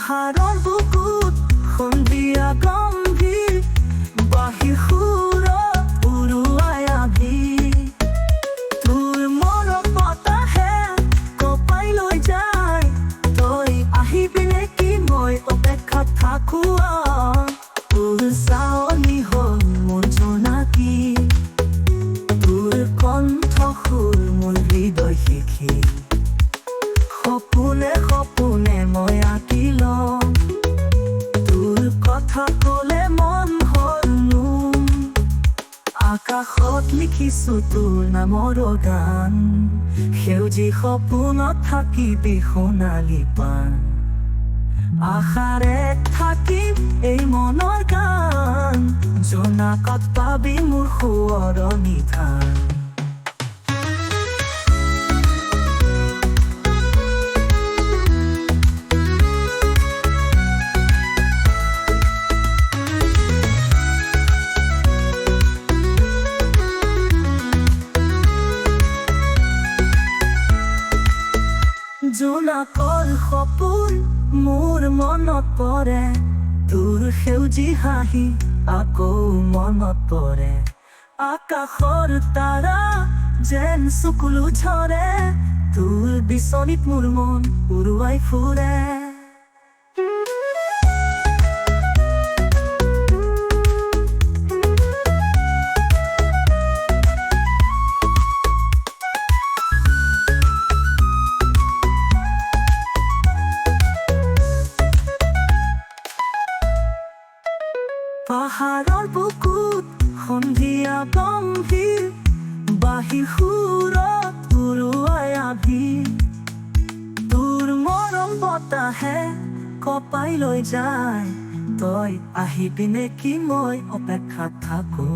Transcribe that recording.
পাহাৰৰ বুকুত সন্ধিয়া গম্ভীৰ বাঁহীৰ সুৰত উৰুৱাই আহি তোৰ মনত বতাহে কঁপাই লৈ যায় তই আহিবি নেকি মই অপেক্ষাত থাকো তোৰ চাৱনি হ'ল মোৰ জোনাকী তোৰ কণ্ঠ সুৰ মোৰ হৃদয় শিখি সপোনে সপোনে মই আঁকি লওঁ তোৰ কথা ক'লে মন হ'ল নোম আকাশত লিখিছো তোৰ নামৰ গান সেউজী সপোনত থাকিবি সোণালী পান আশাৰে থাকিম এই মনৰ গান জোনাকত পাবি মোৰ সোঁৱৰণি ধান জোনাকৰ সপোন মোৰ মনত পৰে তোৰ সেউজী হাঁহি আকৌ মনত পৰে আকাশৰ তাৰা যেন চকুলো ঝৰে তোৰ বিচনীত মোৰ মন উৰুৱাই ফুৰে পাহাৰৰ বুকুত সন্ধিয়া গম্ভীৰ বাঁহীৰ সুৰত উৰুৱাই আহি তোৰ মৰম বতাহে কঁপাই লৈ যায় তই আহিবি নেকি মই অপেক্ষাত থাকো